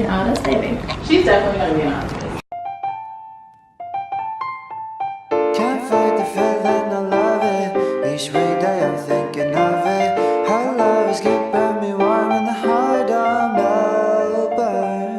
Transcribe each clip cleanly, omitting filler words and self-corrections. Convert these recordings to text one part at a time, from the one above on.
artist, maybe. She's definitely gonna be an artist. Can't fight the feeling, I love it. Each weekday I'm thinking of it. How love is keeping me warm in the heart of Melbourne.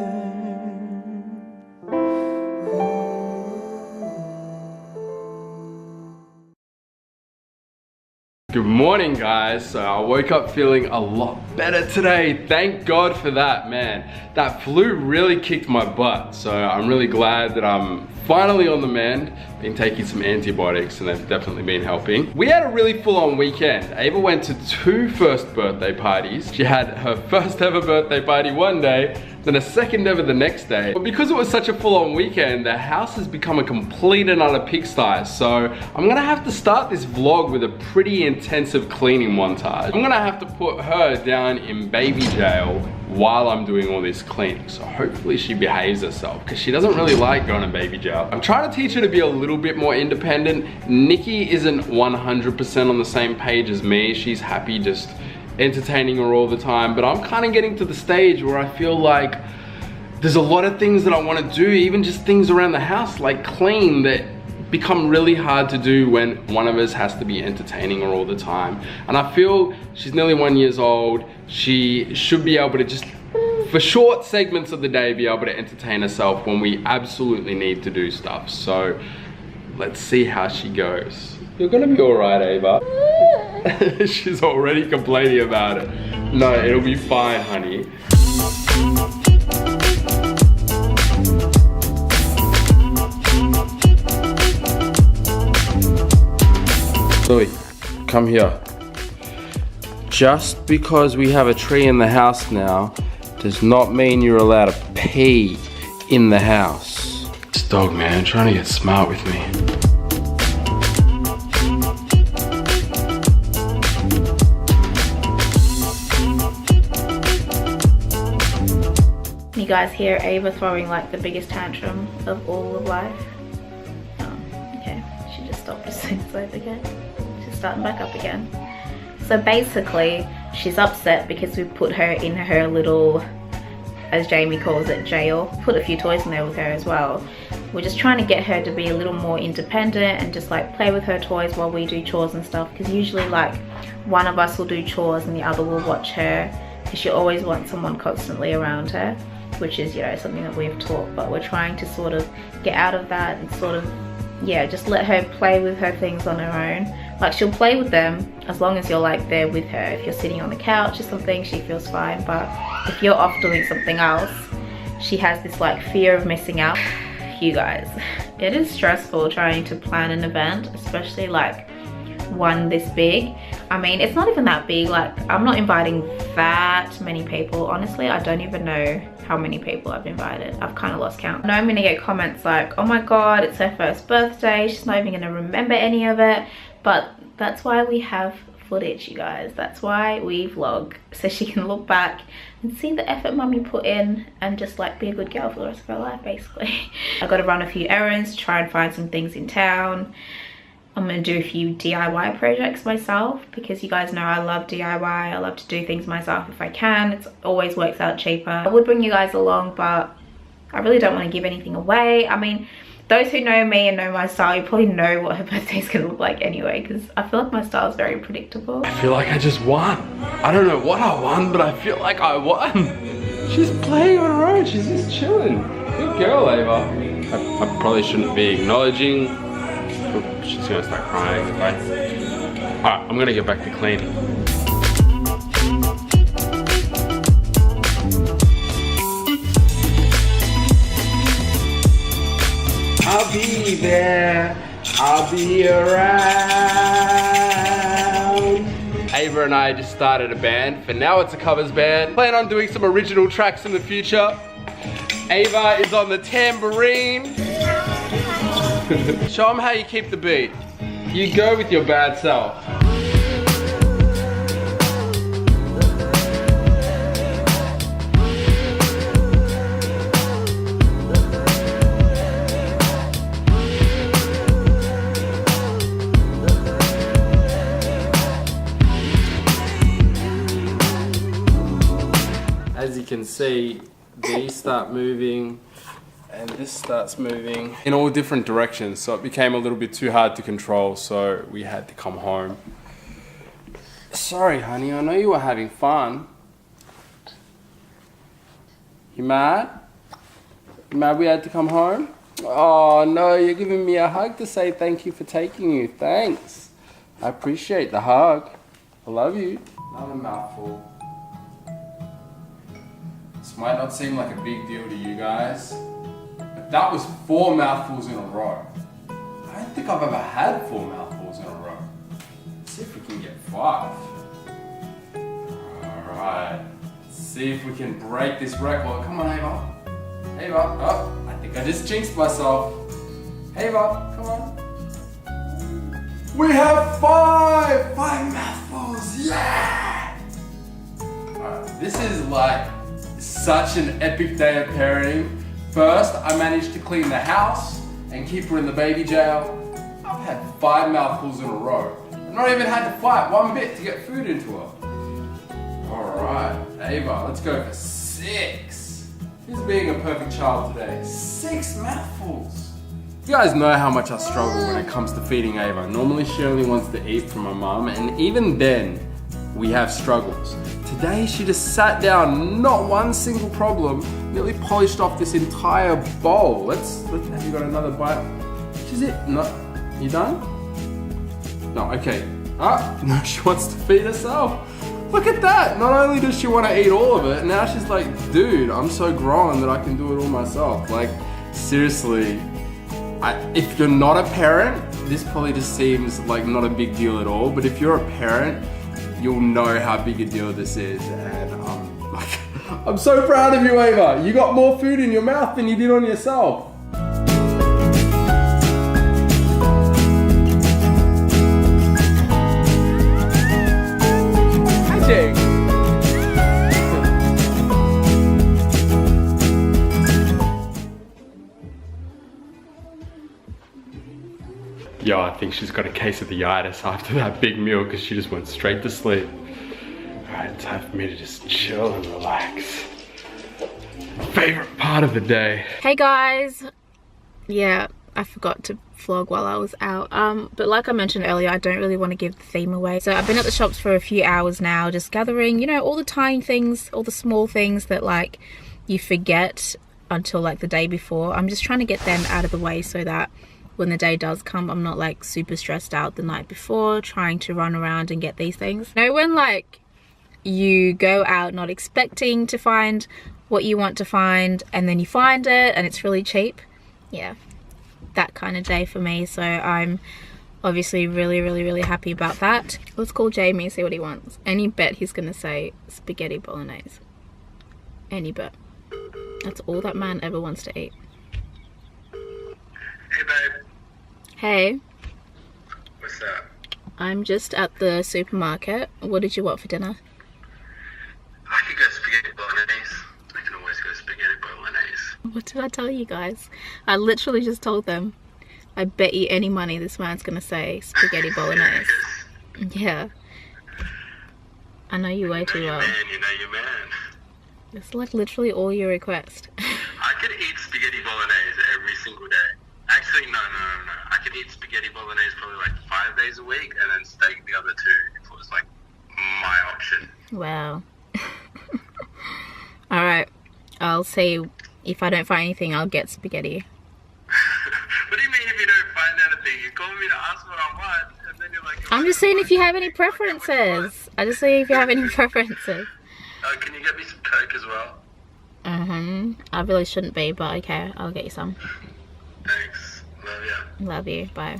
Good morning, guys. So I woke up feeling a lot better today. Thank God for that, man. That flu really kicked my butt. So I'm really glad that I'm finally on the mend. Been taking some antibiotics and they've definitely been helping. We had a really full-on weekend. Ava went to 2 first birthday parties. She had her first ever birthday party one day, then a second ever the next day. But because it was such a full-on weekend, the house has become a complete and utter pigsty. So I'm gonna have to start this vlog with a pretty intensive cleaning montage. I'm gonna have to put her down in baby jail while I'm doing all this cleaning. So hopefully she behaves herself, because she doesn't really like going to baby jail. I'm trying to teach her to be a little bit more independent. Nikki isn't 100% on the same page as me. She's happy just entertaining her all the time, but I'm kind of getting to the stage where I feel like there's a lot of things that I want to do, even just things around the house like clean, that become really hard to do when one of us has to be entertaining her all the time. And I feel she's nearly 1 year old. She should be able to just, for short segments of the day, be able to entertain herself when we absolutely need to do stuff. So let's see how she goes. You're gonna be all right, Ava. She's already complaining about it. No, it'll be fine, honey. Lily, come here. Just because we have a tree in the house now does not mean you're allowed to pee in the house. This dog, man, trying to get smart with me. You guys hear Ava throwing like the biggest tantrum of all of life. Okay, she just stopped as soon as I began. She's starting back up again. So basically, she's upset because we put her in her little, as Jamie calls it, jail. Put a few toys in there with her as well. We're just trying to get her to be a little more independent and just like play with her toys while we do chores and stuff. Because usually like one of us will do chores and the other will watch her. Because she always wants someone constantly around her, which is, you know, something that we've taught. But we're trying to sort of get out of that and sort of, yeah, just let her play with her things on her own. Like, she'll play with them as long as you're like there with her. If you're sitting on the couch or something, she feels fine. But if you're off doing something else, she has this like fear of missing out. You guys, it is stressful trying to plan an event, especially like one this big. I mean, it's not even that big. Like, I'm not inviting that many people. Honestly, I don't even know how many people I've invited. I've kind of lost count. I know I'm gonna get comments like, oh my god, it's her first birthday, she's not even gonna remember any of it. But that's why we have footage, you guys. That's why we vlog, so she can look back and see the effort mummy put in and just like be a good girl for the rest of her life, basically. I gotta run a few errands to try and find some things in town. I'm gonna do a few DIY projects myself, because you guys know I love DIY. I love to do things myself if I can. It always works out cheaper. I would bring you guys along, but I really don't want to give anything away. I mean, those who know me and know my style, you probably know what her birthday is gonna look like anyway, because I feel like my style is very predictable. I feel like I just won. I don't know what I won, but I feel like I won. She's playing on her own. She's just chilling. Good girl, Ava. I probably shouldn't be acknowledging. Oh, she's gonna start crying. Alright, I'm gonna get back to cleaning. I'll be there, I'll be around. Ava and I just started a band. For now it's a covers band. Plan on doing some original tracks in the future. Ava is on the tambourine. Show them how you keep the beat. You go with your bad self. As you can see, these start moving, and this starts moving in all different directions. So it became a little bit too hard to control, so we had to come home. Sorry, honey, I know you were having fun. You mad? You mad we had to come home? Oh no, you're giving me a hug to say thank you for taking you. Thanks. I appreciate the hug. I love you. Another mouthful. This might not seem like a big deal to you guys, but that was 4 mouthfuls in a row. I don't think I've ever had 4 mouthfuls in a row. Let's see if we can get 5. Alright. Let's see if we can break this record. Come on, Ava. Ava. Oh, I think I just jinxed myself. Ava, come on. We have 5 mouthfuls, yeah! Alright, this is like such an epic day of parenting. First, I managed to clean the house and keep her in the baby jail. I've had 5 mouthfuls in a row. I've not even had to fight one bit to get food into her. Alright, Ava, let's go for 6. Who's being a perfect child today? 6 mouthfuls. You guys know how much I struggle when it comes to feeding Ava. Normally she only wants to eat from her mum, and even then we have struggles. Today she just sat down, not one single problem, nearly polished off this entire bowl. Let's have you got another bite? Which is it? No, you done? No, okay. No, she wants to feed herself. Look at that! Not only does she want to eat all of it, now she's like, dude, I'm so grown that I can do it all myself. Like, seriously. If you're not a parent, this probably just seems like not a big deal at all, but if you're a parent, you'll know how big a deal this is, and I'm so proud of you, Ava. You got more food in your mouth than you did on yourself. Hi, Jake. Yo, I think she's got a case of the itis after that big meal because she just went straight to sleep. Alright, time for me to just chill and relax. Favorite part of the day. Hey guys! Yeah, I forgot to vlog while I was out. But like I mentioned earlier, I don't really want to give the theme away. So I've been at the shops for a few hours now, just gathering, you know, all the tiny things, all the small things that like you forget until like the day before. I'm just trying to get them out of the way so that when the day does come, I'm not like super stressed out the night before trying to run around and get these things. You know, when like you go out not expecting to find what you want to find and then you find it and it's really cheap. Yeah, that kind of day for me. So I'm obviously really happy about that. Let's call Jamie, see what he wants. Any bet he's gonna say spaghetti bolognese. Any bet. That's all that man ever wants to eat. Hey babe. Hey. What's up? I'm just at the supermarket. What did you want for dinner? I could go spaghetti bolognese. I can always go spaghetti bolognese. What did I tell you guys? I literally just told them. I bet you any money this man's gonna say spaghetti bolognese. Yeah. I know you way too well. You know your man. It's like literally all you request. I could eat spaghetti bolognese every single day. Actually, no. I could eat spaghetti bolognese probably like 5 days a week and then steak the other 2 if it was like my option. Wow. Alright. I'll say if I don't find anything, I'll get spaghetti. What do you mean if you don't find anything? You call me to ask what I want and then you're like... I'm just saying if you have any preferences. I just say if you have any preferences. Can you get me some Coke as well? I really shouldn't be, but okay, I'll get you some. Thanks. Love ya. Love you. Bye.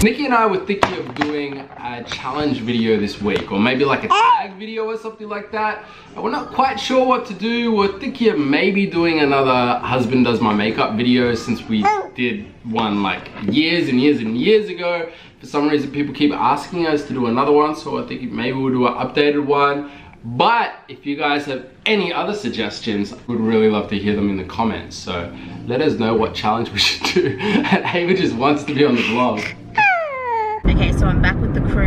Nikki and I were thinking of doing a challenge video this week, or maybe like a tag video or something like that. We're not quite sure what to do. We're thinking of maybe doing another husband does my makeup video, since we did one like years and years ago. For some reason people keep asking us to do another one, so I think maybe we'll do an updated one. But if you guys have any other suggestions, we'd really love to hear them in the comments. So let us know what challenge we should do. And Ava just wants to be on the vlog.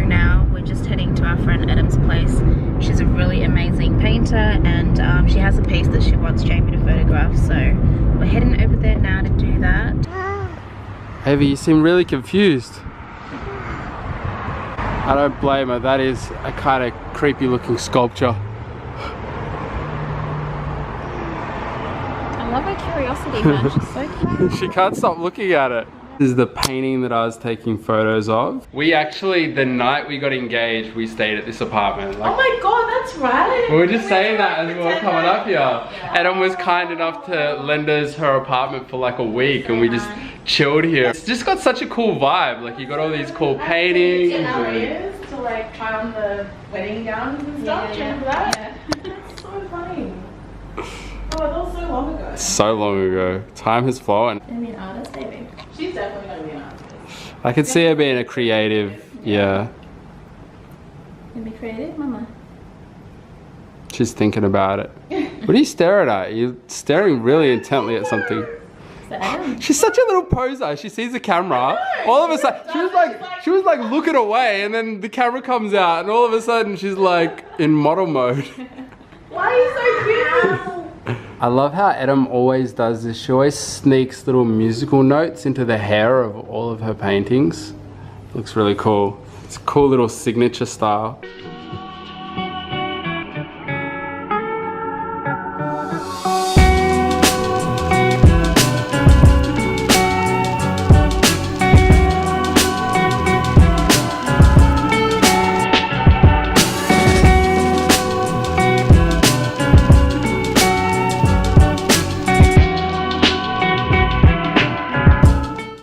through now. We're just heading to our friend Adam's place. She's a really amazing painter, and she has a piece that she wants Jamie to photograph, so we're heading over there now to do that. Evie, you seem really confused. I don't blame her. That is a kind of creepy looking sculpture. I love her curiosity, man. She's so cute. She can't stop looking at it. This is the painting that I was taking photos of. We actually, the night we got engaged, we stayed at this apartment. Like, Oh my god, that's right. we were just saying that as we were coming up here. Adam was kind enough to lend us her apartment for like a week, and we just chilled here. It's just got such a cool vibe. Like, you got all these cool paintings. In our ears to like try on the wedding gowns and stuff. Do you remember that? That's so funny. Oh, that was so long ago. So long ago. Time has flown. Gonna be an artist, baby. She's definitely gonna be an artist. I could see her being a creative, yeah. Gonna be creative, mama. She's thinking about it. What are you staring at? You're staring really intently at something. Is that Adam? She's such a little poser. She sees the camera. All of a sudden, she was like looking away, and then the camera comes out, and all of a sudden she's like in model mode. Why are you so cute? I love how Adam always does this. She always sneaks little musical notes into the hair of all of her paintings. Looks really cool. It's a cool little signature style.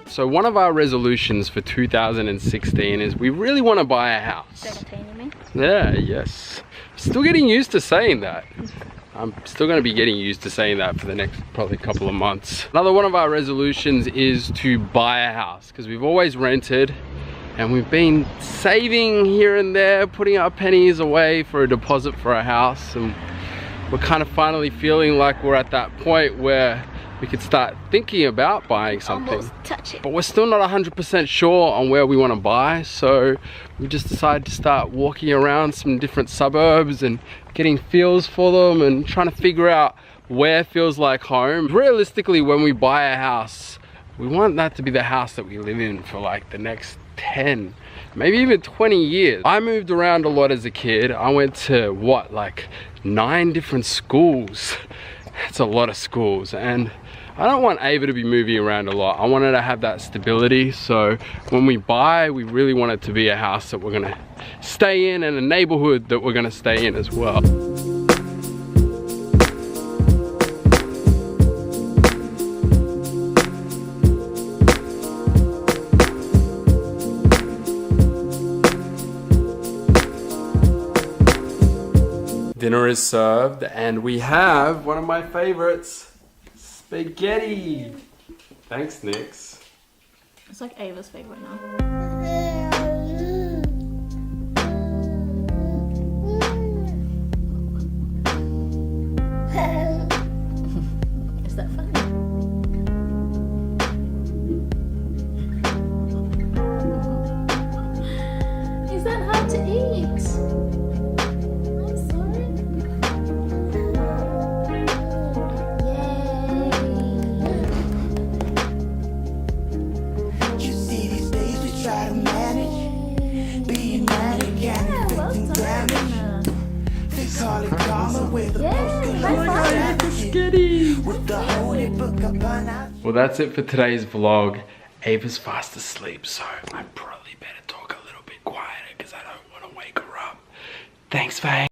So one of our resolutions for 2016 is we really want to buy a house. 17, you mean? Yeah, yes. Still getting used to saying that. I'm still going to be getting used to saying that for the next probably couple of months. Another one of our resolutions is to buy a house, because we've always rented and we've been saving here and there, putting our pennies away for a deposit for a house, and we're kind of finally feeling like we're at that point where we could start thinking about buying something. Almost touch it. But we're still not 100% sure on where we want to buy, so we just decided to start walking around some different suburbs and getting feels for them and trying to figure out where feels like home. Realistically, when we buy a house, we want that to be the house that we live in for like the next 10, maybe even 20 years. I moved around a lot as a kid. I went to what, like 9 different schools. That's a lot of schools, and I don't want Ava to be moving around a lot. I want her to have that stability, so when we buy, we really want it to be a house that we're gonna stay in and a neighborhood that we're gonna stay in as well. Dinner is served, and we have one of my favorites. Spaghetti! Thanks, Nix. It's like Ava's favorite now. Is that funny? Is that hard to eat? I'm sorry. You see these days we try to manage, being manic and inflicting damage. They call it karma with a with the holy book upon us. Well, that's it for today's vlog. Ava's fast asleep, so I probably better talk a little bit quieter because I don't want to wake her up. Thanks for hanging.